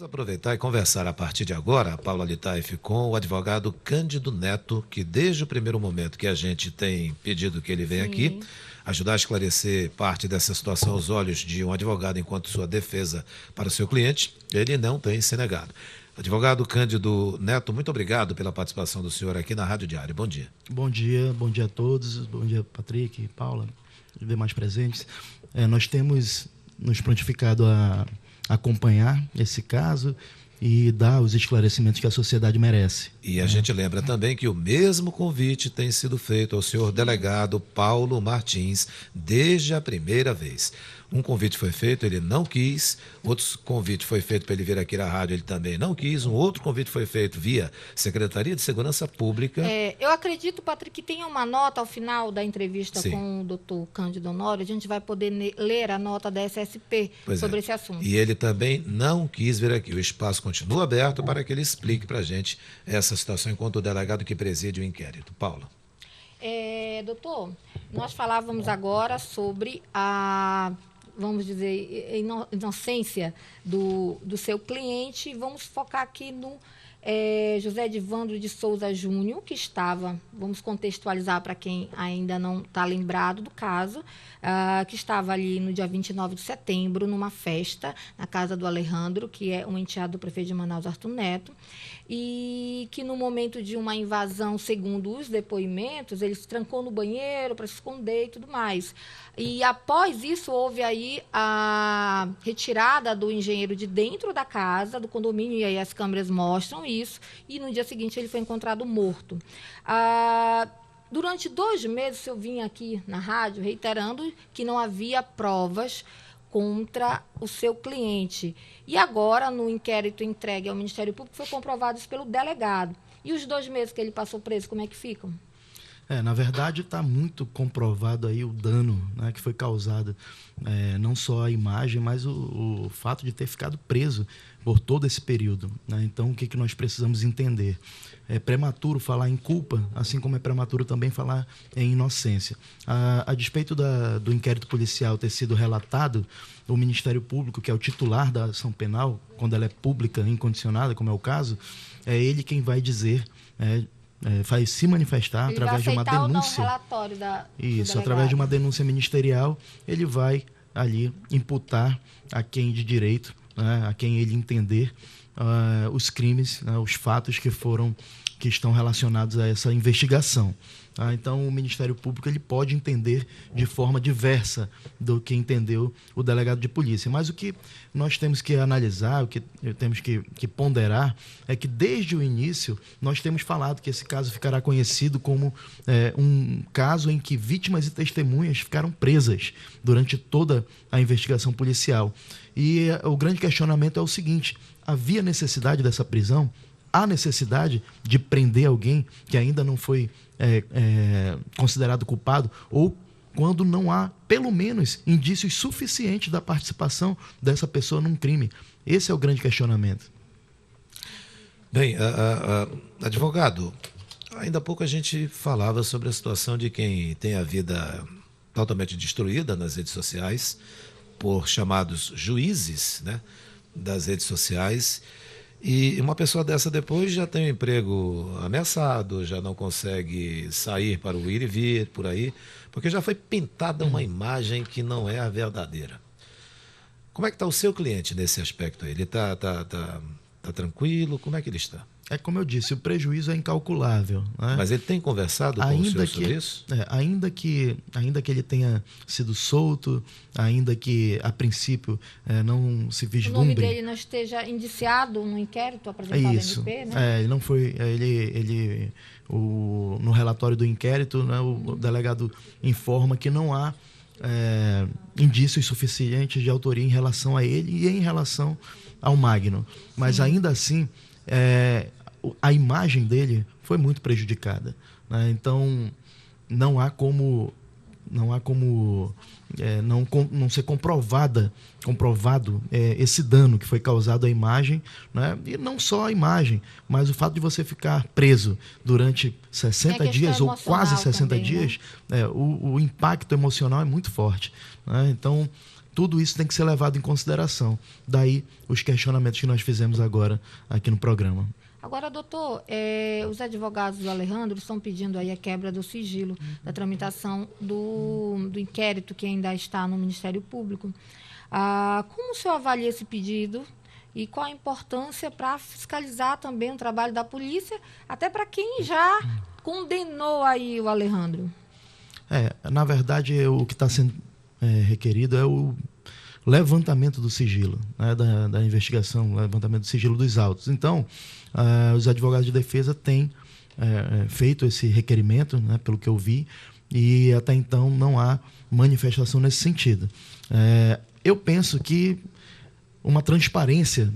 Vamos aproveitar e conversar a partir de agora, Paula Litaif, com o advogado Cândido Neto, que desde o primeiro momento que a gente tem pedido que ele venha aqui, ajudar a esclarecer parte dessa situação aos olhos de um advogado enquanto sua defesa para o seu cliente, ele não tem se negado. Advogado Cândido Neto, muito obrigado pela participação do senhor aqui na Rádio Diário. Bom dia. Bom dia a todos. Bom dia, Patrick, Paula e demais presentes. Nós temos nos prontificado a acompanhar esse caso e dar os esclarecimentos que a sociedade merece. E a gente lembra também que o mesmo convite tem sido feito ao senhor delegado Paulo Martins desde a primeira vez. Um convite foi feito, ele não quis. Outro convite foi feito para ele vir aqui na rádio, ele também não quis. Um outro convite foi feito via Secretaria de Segurança Pública. Eu acredito, Patrick, que tem uma nota ao final da entrevista com o doutor Cândido Honório. A gente vai poder ler a nota da SSP sobre esse assunto. E ele também não quis vir aqui. O espaço continua aberto para que ele explique para a gente essa situação enquanto o delegado que preside o inquérito. Paula. Doutor, nós falávamos agora sobre a, vamos dizer, inocência do seu cliente. Vamos focar aqui no José Edivandro de Souza Júnior, que estava, vamos contextualizar para quem ainda não está lembrado do caso, que estava ali no dia 29 de setembro, numa festa na casa do Alejandro, que é um enteado do prefeito de Manaus, Arthur Neto, e que no momento de uma invasão, segundo os depoimentos, ele se trancou no banheiro para se esconder e tudo mais. E após isso, houve aí a retirada do engenheiro de dentro da casa, do condomínio, e aí as câmeras mostram isso, e no dia seguinte ele foi encontrado morto. Durante 2 meses eu vim aqui na rádio reiterando que não havia provas contra o seu cliente. E agora, no inquérito entregue ao Ministério Público, foi comprovado isso pelo delegado. E os 2 meses que ele passou preso, como é que ficam? Na verdade, está muito comprovado aí o dano, né, que foi causado, não só a imagem, mas o fato de ter ficado preso por todo esse período, né? Então, o que nós precisamos entender? É prematuro falar em culpa, assim como é prematuro também falar em inocência. A despeito do inquérito policial ter sido relatado, o Ministério Público, que é o titular da ação penal, quando ela é pública, incondicionada, como é o caso, é ele quem vai dizer... vai se manifestar ele através de uma denúncia. Ou não o relatório Isso, através de uma denúncia ministerial, ele vai ali imputar a quem de direito, né, a quem ele entender os crimes, né, os fatos que estão relacionados a essa investigação. Tá? Então, o Ministério Público ele pode entender de forma diversa do que entendeu o delegado de polícia. Mas o que nós temos que analisar, o que temos que ponderar, é que desde o início nós temos falado que esse caso ficará conhecido como um caso em que vítimas e testemunhas ficaram presas durante toda a investigação policial. E o grande questionamento é o seguinte: havia necessidade dessa prisão? Há necessidade de prender alguém que ainda não foi considerado culpado, ou quando não há, pelo menos, indícios suficientes da participação dessa pessoa num crime? Esse é o grande questionamento. Bem, advogado, ainda há pouco a gente falava sobre a situação de quem tem a vida totalmente destruída nas redes sociais por chamados juízes, né, das redes sociais. E uma pessoa dessa depois já tem um emprego ameaçado, já não consegue sair para o ir e vir por aí, porque já foi pintada uma imagem que não é a verdadeira. Como é que está o seu cliente nesse aspecto aí? Ele está tranquilo? Como é que ele está? É como eu disse, o prejuízo é incalculável, né? Mas ele tem conversado com o senhor sobre isso? Ainda que ele tenha sido solto, ainda que a princípio não se vislumbre... O nome dele não esteja indiciado no inquérito apresentado ao MP, né? Ele não foi... no relatório do inquérito, né, o delegado informa que não há indícios suficientes de autoria em relação a ele e em relação ao Magno. Mas ainda assim... a imagem dele foi muito prejudicada, né? Então não há como não ser comprovado esse dano que foi causado à imagem, né? E não só a imagem, mas o fato de você ficar preso durante 60 dias ou quase 60 também, dias, né? O impacto emocional é muito forte, né? Então tudo isso tem que ser levado em consideração. Daí os questionamentos que nós fizemos agora aqui no programa. Agora, doutor, os advogados do Alejandro estão pedindo aí a quebra do sigilo da tramitação do inquérito que ainda está no Ministério Público. Como o senhor avalia esse pedido e qual a importância para fiscalizar também o trabalho da polícia, até para quem já condenou aí o Alejandro? Na verdade, o que está sendo requerido é o levantamento do sigilo, né, da investigação, levantamento do sigilo dos autos. Então, os advogados de defesa têm feito esse requerimento, né, pelo que eu vi, e até então não há manifestação nesse sentido. Eu penso que uma transparência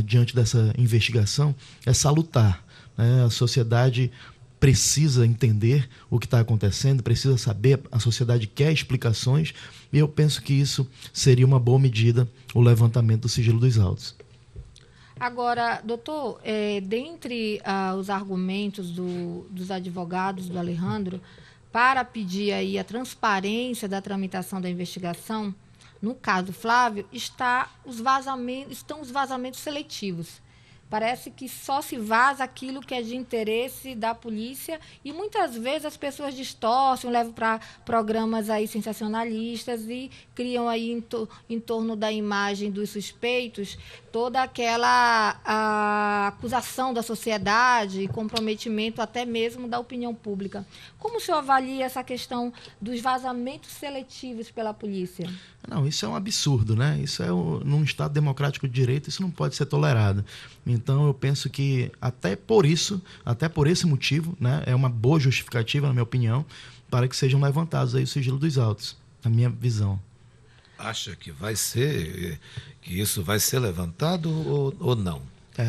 diante dessa investigação é salutar, né? A sociedade precisa entender o que está acontecendo, precisa saber, a sociedade quer explicações, e eu penso que isso seria uma boa medida, o levantamento do sigilo dos autos. Agora, doutor, dentre os argumentos dos advogados do Alejandro para pedir aí a transparência da tramitação da investigação, no caso Flávio, estão os vazamentos seletivos. Parece que só se vaza aquilo que é de interesse da polícia e muitas vezes as pessoas distorcem, levam para programas aí sensacionalistas e criam aí em torno da imagem dos suspeitos toda aquela acusação da sociedade, comprometimento até mesmo da opinião pública. Como o senhor avalia essa questão dos vazamentos seletivos pela polícia? Não, isso é um absurdo, né? Isso num Estado democrático de direito, isso não pode ser tolerado. Então, eu penso que até por esse motivo, né, é uma boa justificativa, na minha opinião, para que sejam levantados aí o sigilo dos autos, na minha visão. Acha que isso vai ser levantado ou não?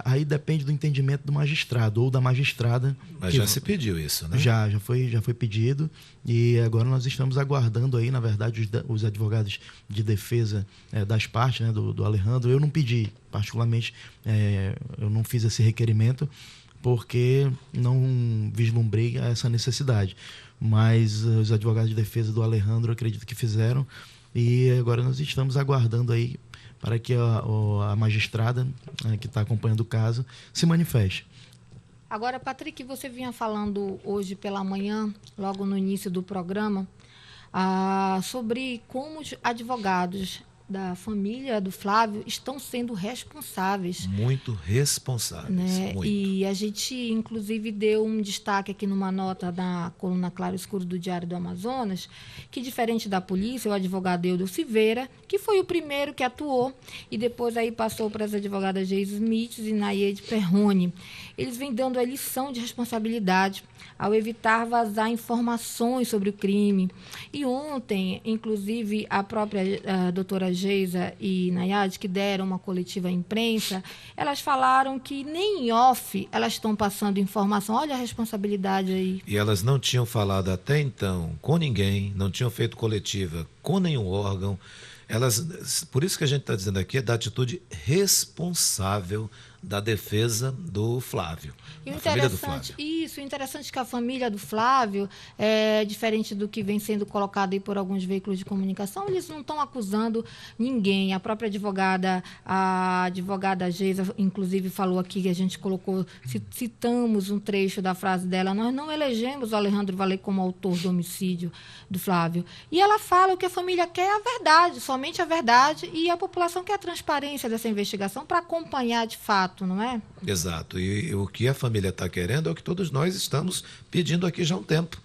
Aí depende do entendimento do magistrado ou da magistrada. Mas já se pediu isso, né? Já foi pedido, e agora nós estamos aguardando aí, na verdade, os advogados de defesa das partes, né, do Alejandro. Eu não pedi, particularmente, eu não fiz esse requerimento porque não vislumbrei essa necessidade. Mas os advogados de defesa do Alejandro, acredito que fizeram, e agora nós estamos aguardando aí para que a magistrada que está acompanhando o caso se manifeste. Agora, Patrick, você vinha falando hoje pela manhã, logo no início do programa, sobre como os advogados da família do Flávio estão sendo responsáveis. Muito responsáveis. Né? Muito. E a gente, inclusive, deu um destaque aqui numa nota da coluna Claro Escuro do Diário do Amazonas, que, diferente da polícia, o advogado Eudel Silveira, que foi o primeiro que atuou, e depois aí passou para as advogadas Geise Smith e Nayede Perrone. Eles vêm dando a lição de responsabilidade ao evitar vazar informações sobre o crime. E ontem, inclusive, a própria doutora Geisa e Nayade, que deram uma coletiva à imprensa, elas falaram que nem em off elas estão passando informação. Olha a responsabilidade aí. E elas não tinham falado até então com ninguém, não tinham feito coletiva com nenhum órgão. Por isso que a gente está dizendo aqui, é da atitude responsável da defesa do Flávio. E o interessante é que a família do Flávio, diferente do que vem sendo colocado aí por alguns veículos de comunicação, eles não estão acusando ninguém. A própria a advogada Geisa, inclusive, falou aqui, que a gente citamos um trecho da frase dela: nós não elegemos o Alejandro Valer como autor do homicídio do Flávio. E ela fala o que a família quer é a verdade, somente a verdade, e a população quer a transparência dessa investigação para acompanhar de fato. Não é? Exato. E o que a família está querendo é o que todos nós estamos pedindo aqui já há um tempo.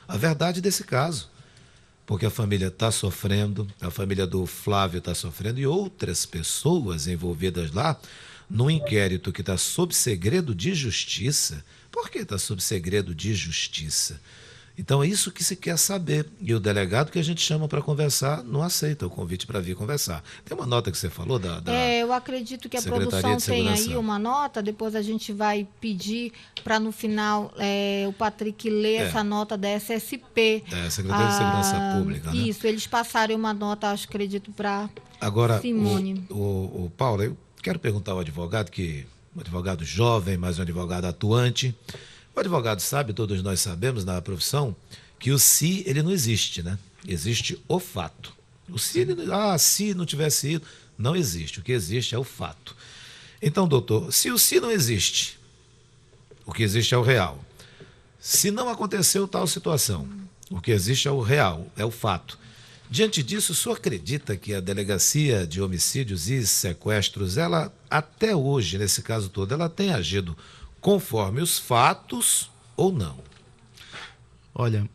A verdade desse caso. Porque a família está sofrendo, a família do Flávio está sofrendo e outras pessoas envolvidas lá num inquérito que está sob segredo de justiça. Por que está sob segredo de justiça? Então é isso que se quer saber. E o delegado que a gente chama para conversar não aceita o convite para vir conversar. Tem uma nota que você falou da eu acredito que a produção tem aí uma nota, depois a gente vai pedir para no final o Patrick ler essa nota da SSP. Secretaria de Segurança Pública. Né? Isso, eles passaram uma nota, acho, acredito, para Simone. O Paulo, eu quero perguntar ao advogado, um advogado jovem, mas um advogado atuante. O advogado sabe, todos nós sabemos na profissão, que o se, ele não existe, né? Existe o fato. Se não tivesse ido, não existe. O que existe é o fato. Então, doutor, se o se não existe, o que existe é o real. Se não aconteceu tal situação, o que existe é o real, é o fato. Diante disso, o senhor acredita que a Delegacia de Homicídios e Sequestros, ela, até hoje, nesse caso todo, ela tem agido conforme os fatos ou não? Olha,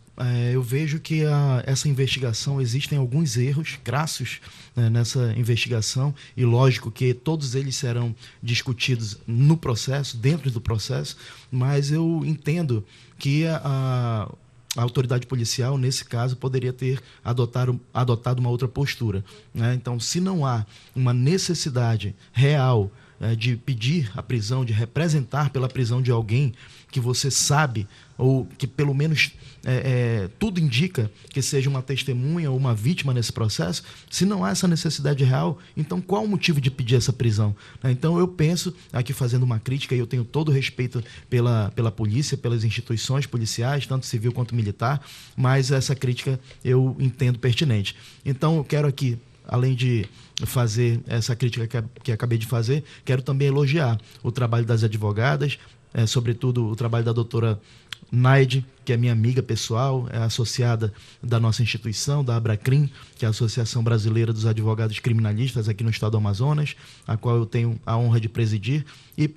eu vejo que essa investigação, existem alguns erros crassos, né, nessa investigação, e lógico que todos eles serão discutidos no processo, dentro do processo, mas eu entendo que a autoridade policial, nesse caso, poderia ter adotado uma outra postura, né? Então, se não há uma necessidade real de pedir a prisão, de representar pela prisão de alguém que você sabe, ou que pelo menos tudo indica que seja uma testemunha ou uma vítima nesse processo, se não há essa necessidade real, então qual o motivo de pedir essa prisão? Então eu penso, aqui fazendo uma crítica, e eu tenho todo o respeito pela polícia, pelas instituições policiais, tanto civil quanto militar, mas essa crítica eu entendo pertinente. Então eu quero aqui, além de fazer essa crítica que acabei de fazer, quero também elogiar o trabalho das advogadas, sobretudo o trabalho da doutora Naide, que é minha amiga pessoal, é associada da nossa instituição, da Abracrim, que é a Associação Brasileira dos Advogados Criminalistas aqui no estado do Amazonas, a qual eu tenho a honra de presidir, e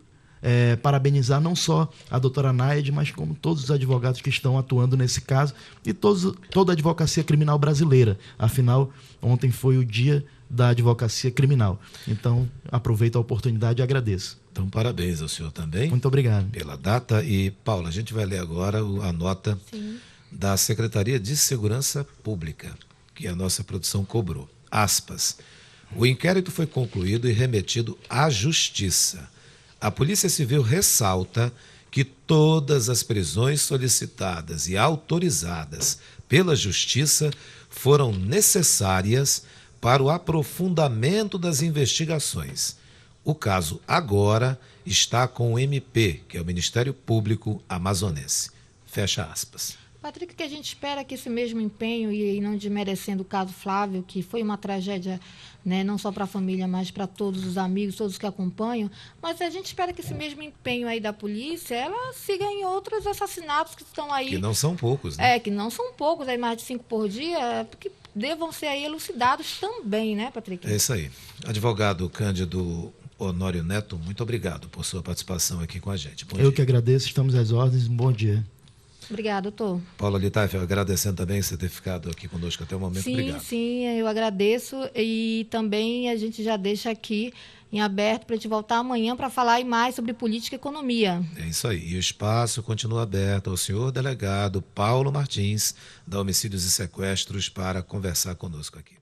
parabenizar não só a doutora Naide, mas como todos os advogados que estão atuando nesse caso e toda a advocacia criminal brasileira. Afinal, ontem foi o dia da advocacia criminal. Então, aproveito a oportunidade e agradeço. Então, parabéns ao senhor também. Muito obrigado. Pela data. E, Paula, a gente vai ler agora a nota da Secretaria de Segurança Pública, que a nossa produção cobrou. Aspas. O inquérito foi concluído e remetido à Justiça. A Polícia Civil ressalta que todas as prisões solicitadas e autorizadas pela Justiça foram necessárias para o aprofundamento das investigações. O caso agora está com o MP, que é o Ministério Público Amazonense. Fecha aspas. Patrick, que a gente espera que esse mesmo empenho, e não desmerecendo o caso Flávio, que foi uma tragédia, né, não só para a família, mas para todos os amigos, todos que acompanham, mas a gente espera que esse mesmo empenho aí da polícia, ela siga em outros assassinatos que estão aí. Que não são poucos, né? Que não são poucos, aí mais de 5 por dia, que devam ser aí elucidados também, né, Patrick? É isso aí. Advogado Cândido Honório Neto, muito obrigado por sua participação aqui com a gente. Eu que agradeço, estamos às ordens, um bom dia. Obrigada, doutor. Paula Littafel, agradecendo também você ter ficado aqui conosco até o momento. Sim, obrigado. Sim, eu agradeço, e também a gente já deixa aqui em aberto para a gente voltar amanhã para falar mais sobre política e economia. É isso aí. E o espaço continua aberto ao senhor delegado Paulo Martins, da Homicídios e Sequestros, para conversar conosco aqui.